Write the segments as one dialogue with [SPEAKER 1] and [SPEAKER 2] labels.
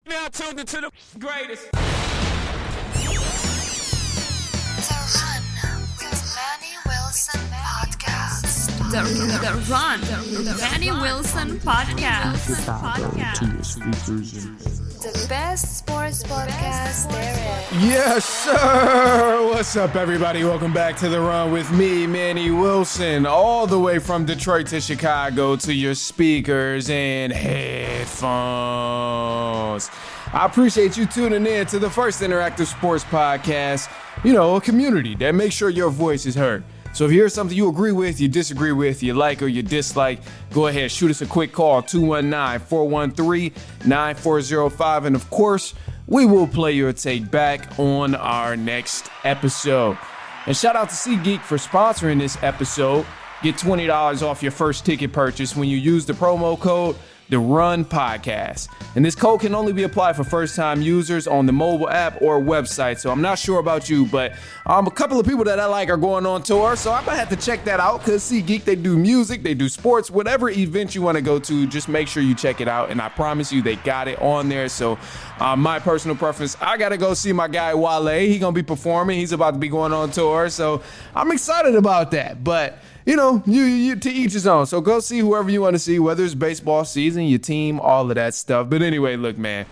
[SPEAKER 1] Now tuned into the greatest.
[SPEAKER 2] The Run with Manny Wilson podcast.
[SPEAKER 3] The Run, the Manny Wilson podcast.
[SPEAKER 2] The best sports podcast there is.
[SPEAKER 4] Yes, sir. What's up, everybody? Welcome back to The Run with me, Manny Wilson, all the way from Detroit to Chicago to your speakers and headphones. I appreciate you tuning in to the first interactive sports podcast, a community that makes sure your voice is heard. So if you hear something you agree with, you disagree with, you like or you dislike, go ahead, shoot us a quick call, 219-413-9405. And of course, we will play your take back on our next episode. And shout out to SeatGeek for sponsoring this episode. Get $20 off your first ticket purchase when you use the promo code The Run Podcast. And this code can only be applied for first-time users on the mobile app or website. So I'm not sure about you, but a couple of people that I like are going on tour. So I'm going to have to check that out because SeatGeek, they do music, they do sports, whatever event you want to go to, just make sure you check it out. And I promise you, they got it on there. So my personal preference, I got to go see my guy Wale. He's going to be performing. He's about to be going on tour. So I'm excited about that. But you to each his own. So go see whoever you want to see, whether it's baseball season, your team, all of that stuff. But anyway, look, man,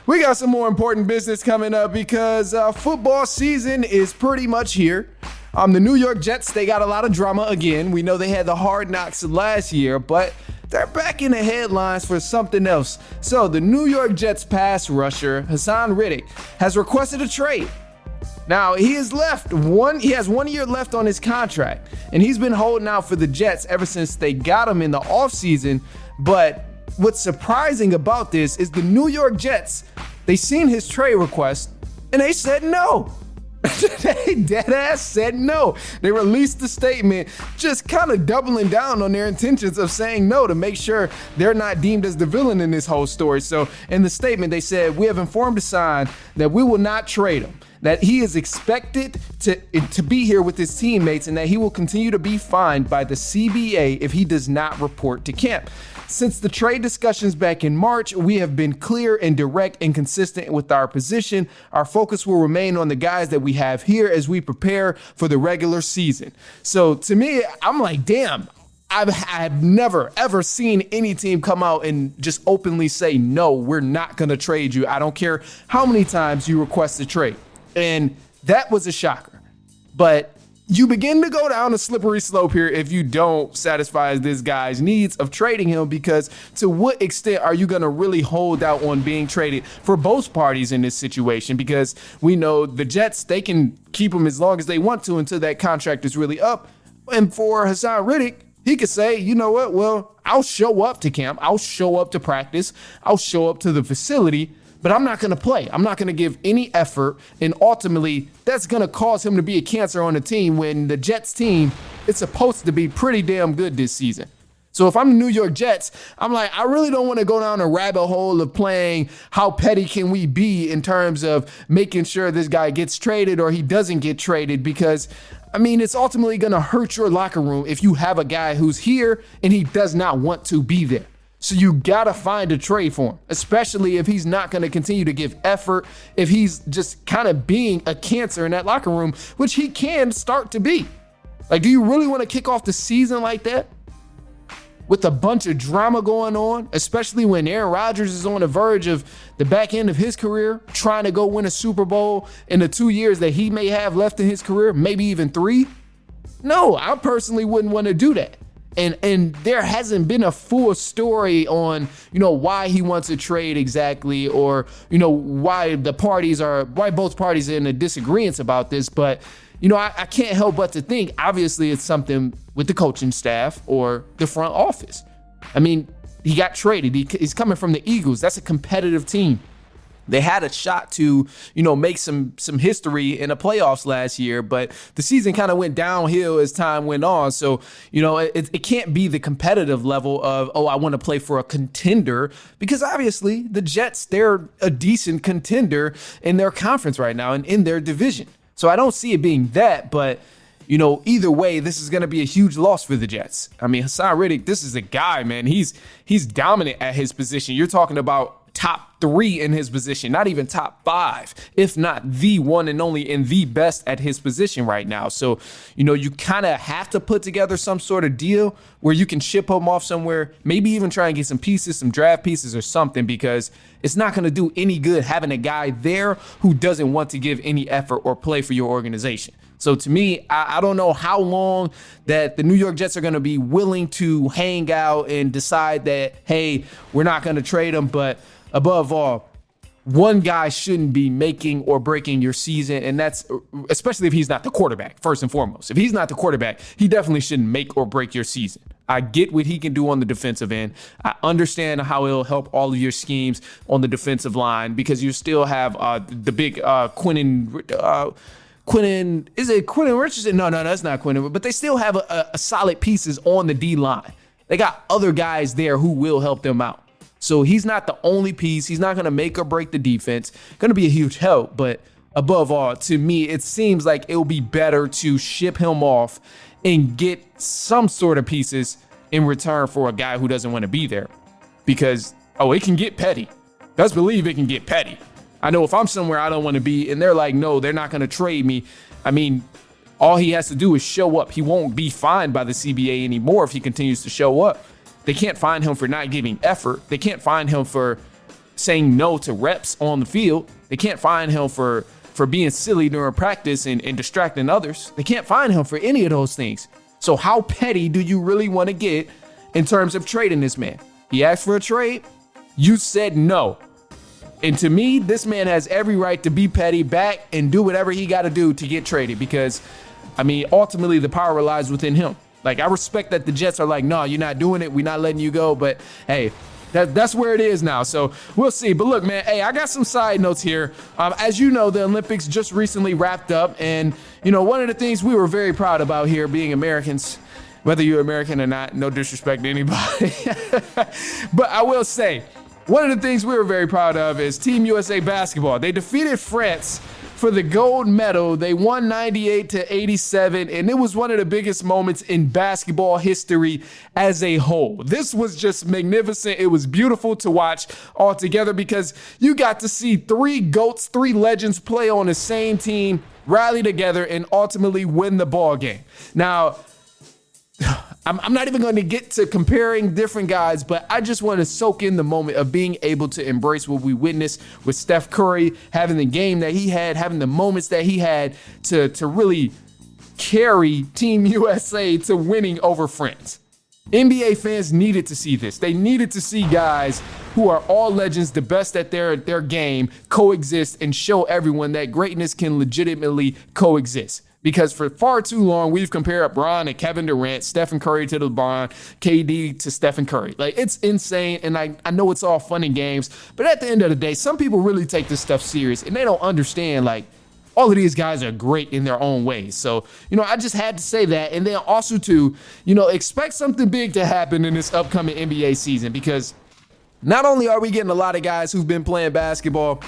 [SPEAKER 4] we got some more important business coming up because football season is pretty much here. The New York Jets, they got a lot of drama again. We know they had the hard knocks last year, but they're back in the headlines for something else. So the New York Jets pass rusher, Haason Riddick, has requested a trade. Now, he has 1 year left on his contract, and he's been holding out for the Jets ever since they got him in the offseason. But what's surprising about this is the New York Jets, they seen his trade request, and they said no. They dead ass said no. They released the statement just kind of doubling down on their intentions of saying no to make sure they're not deemed as the villain in this whole story. So in the statement, they said, "We have informed Hassan that we will not trade him, that he is expected to be here with his teammates, and that he will continue to be fined by the CBA if he does not report to camp. Since the trade discussions back in March, we have been clear and direct and consistent with our position. Our focus will remain on the guys that we have here as we prepare for the regular season." So to me, I'm like, damn, I've never, ever seen any team come out and just openly say, no, we're not going to trade you. I don't care how many times you request a trade. And that was a shocker. But you begin to go down a slippery slope here if you don't satisfy this guy's needs of trading him, because to what extent are you going to really hold out on being traded for both parties in this situation? Because we know the Jets, they can keep him as long as they want to until that contract is really up. And for Haason Riddick, he could say, you know what, well, I'll show up to camp, I'll show up to practice, I'll show up to the facility, but I'm not going to play. I'm not going to give any effort. And ultimately, that's going to cause him to be a cancer on the team when the Jets team is supposed to be pretty damn good this season. So if I'm the New York Jets, I'm like, I really don't want to go down a rabbit hole of playing how petty can we be in terms of making sure this guy gets traded or he doesn't get traded, because it's ultimately going to hurt your locker room if you have a guy who's here and he does not want to be there. So you gotta find a trade for him, especially if he's not gonna continue to give effort, if he's just kind of being a cancer in that locker room, which he can start to be. Like, do you really want to kick off the season like that? With a bunch of drama going on, especially when Aaron Rodgers is on the verge of the back end of his career, trying to go win a Super Bowl in the 2 years that he may have left in his career, maybe even 3? No, I personally wouldn't want to do that. And there hasn't been a full story on, why he wants a trade exactly, or, why both parties are in a disagreement about this. But, I can't help but to think, obviously, it's something with the coaching staff or the front office. He got traded. He's coming from the Eagles. That's a competitive team. They had a shot to, make some history in the playoffs last year, but the season kind of went downhill as time went on. So, it can't be the competitive level of, I want to play for a contender, because obviously the Jets, they're a decent contender in their conference right now and in their division. So I don't see it being that, but either way, this is going to be a huge loss for the Jets. Haason Riddick, this is a guy, man. He's dominant at his position. You're talking about top 3 in his position, not even top 5, if not the one and only and the best at his position right now. So, you kind of have to put together some sort of deal where you can ship him off somewhere, maybe even try and get some pieces, some draft pieces or something, because it's not going to do any good having a guy there who doesn't want to give any effort or play for your organization. So to me, I don't know how long that the New York Jets are going to be willing to hang out and decide that, hey, we're not going to trade him. But above all, one guy shouldn't be making or breaking your season. And that's especially if he's not the quarterback, first and foremost. If he's not the quarterback, he definitely shouldn't make or break your season. I get what he can do on the defensive end. I understand how it'll help all of your schemes on the defensive line because you still have the big is it Quentin Richardson? No, that's not Quentin. But they still have a solid pieces on the D-line. They got other guys there who will help them out. So he's not the only piece. He's not going to make or break the defense. Going to be a huge help. But above all, to me, it seems like it'll be better to ship him off and get some sort of pieces in return for a guy who doesn't want to be there. Because, it can get petty. Best believe it can get petty. I know if I'm somewhere I don't want to be and they're like, no, they're not going to trade me. I mean, all he has to do is show up. He won't be fined by the CBA anymore if he continues to show up. They can't fine him for not giving effort. They can't fine him for saying no to reps on the field. They can't fine him for being silly during practice and distracting others. They can't fine him for any of those things. So how petty do you really want to get in terms of trading this man? He asked for a trade. You said no. And to me, this man has every right to be petty back and do whatever he got to do to get traded because, ultimately the power relies within him. Like, I respect that the Jets are like, no, you're not doing it. We're not letting you go. But, hey, that's where it is now. So we'll see. But look, man, hey, I got some side notes here. As you know, the Olympics just recently wrapped up. And, one of the things we were very proud about here being Americans, whether you're American or not, no disrespect to anybody. But I will say, one of the things we were very proud of is Team USA basketball. They defeated France for the gold medal. They won 98-87, and it was one of the biggest moments in basketball history as a whole. This was just magnificent. It was beautiful to watch all together because you got to see 3 GOATs, 3 legends play on the same team, rally together, and ultimately win the ball game. Now, I'm not even going to get to comparing different guys, but I just want to soak in the moment of being able to embrace what we witnessed with Steph Curry, having the game that he had, having the moments that he had to really carry Team USA to winning over France. NBA fans needed to see this. They needed to see guys who are all legends, the best at their game, coexist and show everyone that greatness can legitimately coexist. Because for far too long, we've compared LeBron to Kevin Durant, Stephen Curry to LeBron, KD to Stephen Curry. Like, it's insane, and I know it's all fun and games, but at the end of the day, some people really take this stuff serious, and they don't understand, like, all of these guys are great in their own ways. So, I just had to say that. And then also, too, expect something big to happen in this upcoming NBA season because not only are we getting a lot of guys who've been playing basketball,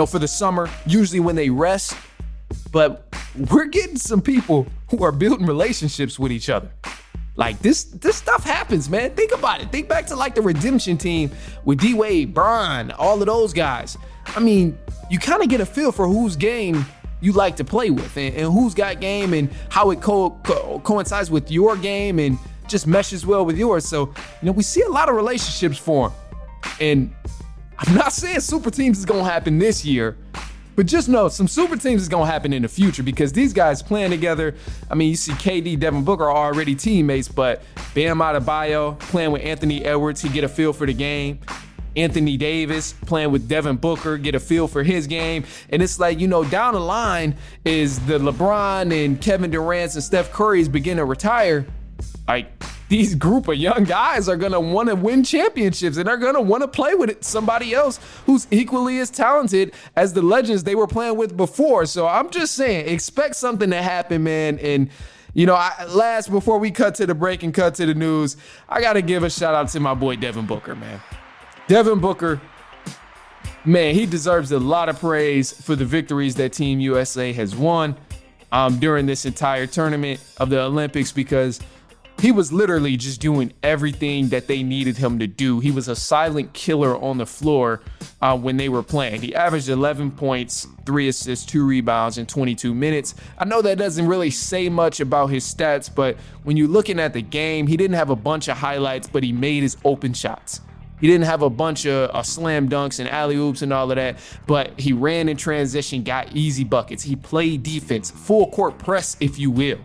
[SPEAKER 4] for the summer, usually when they rest, but we're getting some people who are building relationships with each other. Like, this stuff happens, man. Think about it. Think back to, like, the redemption team with D-Wade, Bron, all of those guys. You kind of get a feel for whose game you like to play with and who's got game and how it coincides with your game and just meshes well with yours. So, we see a lot of relationships form. And I'm not saying super teams is going to happen this year, but just know some super teams is going to happen in the future because these guys playing together. You see KD, Devin Booker are already teammates, but Bam Adebayo playing with Anthony Edwards, he get a feel for the game. Anthony Davis playing with Devin Booker, get a feel for his game. And it's like, down the line is the LeBron and Kevin Durant and Steph Curry's begin to retire. Like, these group of young guys are going to want to win championships and they're going to want to play with somebody else who's equally as talented as the legends they were playing with before. So I'm just saying, expect something to happen, man. And, before we cut to the break and cut to the news, I got to give a shout out to my boy Devin Booker, man. Devin Booker, man, he deserves a lot of praise for the victories that Team USA has won during this entire tournament of the Olympics because he was literally just doing everything that they needed him to do. He was a silent killer on the floor when they were playing. He averaged 11 points, 3 assists, 2 rebounds in 22 minutes. I know that doesn't really say much about his stats, but when you're looking at the game, he didn't have a bunch of highlights, but he made his open shots. He didn't have a bunch of slam dunks and alley-oops and all of that, but he ran in transition, got easy buckets. He played defense, full court press, if you will.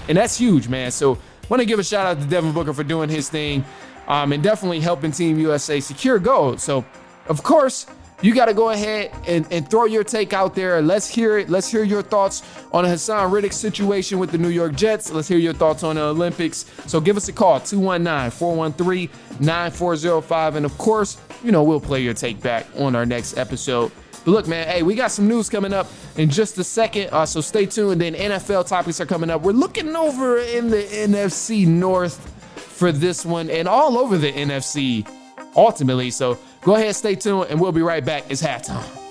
[SPEAKER 4] And that's huge, man. So want to give a shout out to Devin Booker for doing his thing and definitely helping Team USA secure gold. So, of course, you got to go ahead and throw your take out there. Let's hear it. Let's hear your thoughts on the Haason Riddick situation with the New York Jets. Let's hear your thoughts on the Olympics. So give us a call, 219-413-9405. And, of course, we'll play your take back on our next episode. But look, man, hey, we got some news coming up in just a second, so stay tuned. Then NFL topics are coming up. We're looking over in the NFC North for this one and all over the NFC ultimately. So go ahead, stay tuned, and we'll be right back. It's halftime.